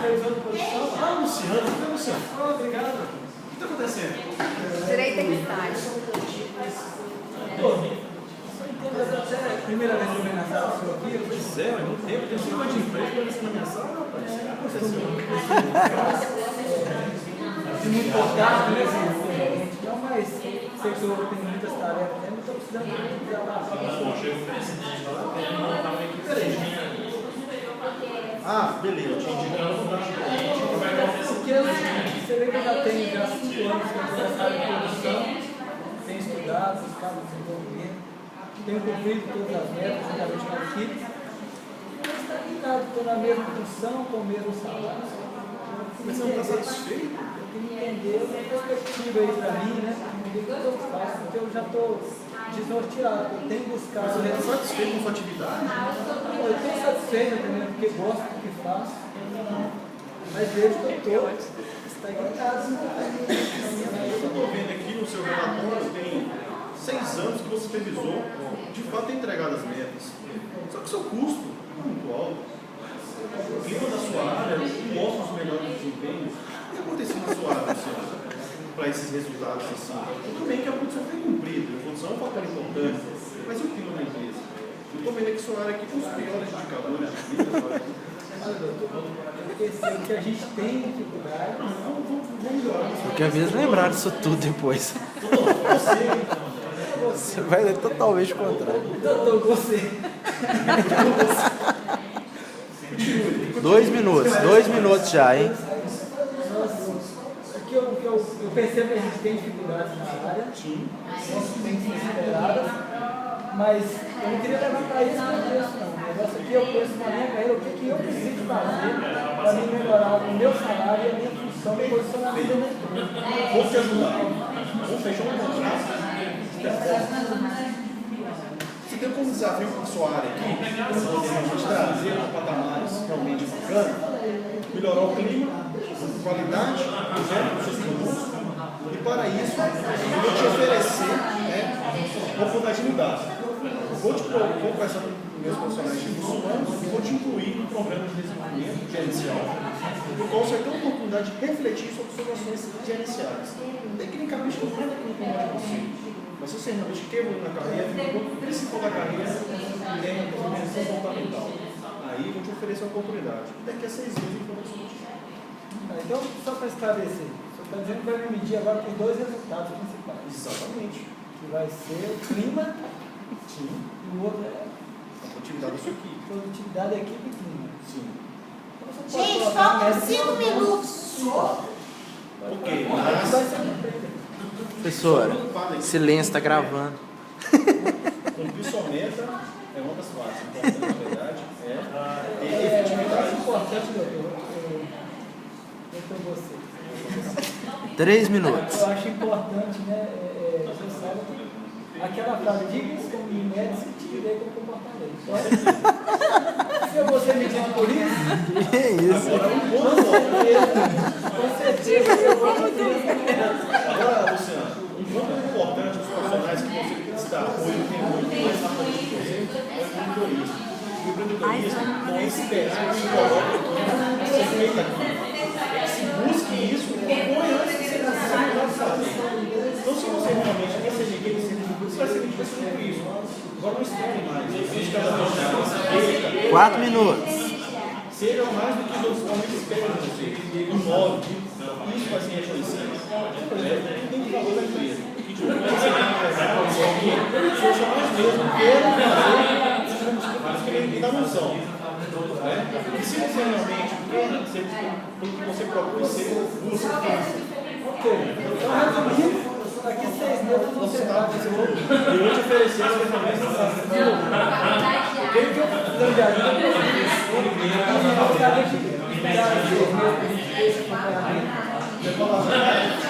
supervisor de produção. Ah, Luciano, cadê o Luciano? Ah, obrigado. O que está acontecendo? Direito em estágio. Pô, até a primeira vez que eu venho na sala do seu aqui, eu falei, Pois é, mas não tempo, tem 5 anos de empresa para você na minha sala, rapaz. O que aconteceu? de muito importante, né? Não, mas sei que eu tenho muitas tarefas, né? Não estou precisando de trabalhar. Ah, beleza, eu te indico. Porque você vê que eu já tenho já 5 anos que eu estou nessa área de produção, tenho estudado, buscado desenvolvimento, tenho cumprido todas as metas, juntamente com a equipe. Estou na mesma função, com o mesmo salário. Mas você não está satisfeito? Eu tenho que entender uma perspectiva aí para mim, né? Entender o que eu faço, porque eu já estou desnorteado. Eu tenho buscado. Você está satisfeito com a sua atividade? Eu estou satisfeito também, porque gosto do que faço. Mas vejo que eu estou estagnado. Eu estou vendo aqui no seu relatório, tem 6 anos que você supervisou, de fato tem entregado as metas. Só que o seu custo é muito alto. O clima da sua área mostra os melhores desempenhos. O que aconteceu na sua área, Luciano, para esses resultados assim? Tudo bem que a produção foi cumprida, a produção é um fator importante, mas e o clima da empresa? Eu estou vendo aqui sua área aqui com os piores indicadores de vida. Porque sei que a gente tem dificuldade. Vamos melhorar. Eu quero mesmo lembrar disso tudo depois. Você vai ler totalmente o contrário. Doutor, você. 2 minutos já, hein? O que eu percebo que a gente tem dificuldades na área, tem que ser superadas, mas eu não queria levar para isso no preço, não. O negócio aqui eu penso na minha carreira, o que eu preciso fazer para me melhorar o meu salário e a minha função de posicionamento na empresa. Vou te ajudar. Vamos fechar um contrato. Você tem como desafio para a sua área aqui, realmente trazer patamares realmente bacana, melhorar o clima, a qualidade dos seus produtos, e para isso eu vou te oferecer uma oportunidade mudada. Vou conversar com meus profissionais de recursos humanos e vou te incluir no programa de desenvolvimento gerencial, no qual você vai ter a oportunidade de refletir sobre suas ações gerenciais. Tecnicamente, não é tecnicamente possível. Mas se você realmente quer evoluir na carreira, o ponto principal da carreira é a dimensão comportamental. Aí eu vou te oferecer uma oportunidade. Daqui a 6 meses eu vou discutir. Então, só para esclarecer, você está dizendo que vai me medir agora com 2 resultados principais. Exatamente. Que vai ser o clima. Sim. E o outro é A produtividade da sua equipe. produtividade da equipe e clima. Sim. Então, você pode Gente, colocar faltam nessa 5 minutos. Ok, Vai mas ser cumprida. Professora, silêncio, está gravando. cumprir sua meta é uma das partes. Então, na verdade, é ter Eu efetividade. acho importante, doutor, você. 3 minutos. Eu acho importante, né? Você sabe aquela frase, diga-se como me mede, se te direi como comportamento. Se eu vou ser medido por isso, Que isso? com certeza eu vou medir. Agora, Luciano, um ponto importante dos profissionais que você destacou e tem muito mais na frente de você é o empreendedorismo. O empreendedorismo não é esperar que se coloque aqui, ser feito aqui. É que se busque isso e propõe antes de ser necessário fazer. Então, se você realmente quer ser ninguém, você vai ser ninguém sobre isso. Agora não espere mais. Busque cada vez mais. 4 minutos. Seja mais do que os outros realmente esperam de você. Inove. Isso vai ser reconhecido. Por exemplo, tem que valor da empresa. Que tipo de coisa você tem que fazer com alguém, seja nós mesmos queiram fazer, que ele dá noção. E se você realmente quer ser pelo que você procura ser, busca fazer. Ok, então resumindo, daqui 6 meses você vai fazer Eu vou te oferecer as ferramentas o que eu precisando de ajuda para você.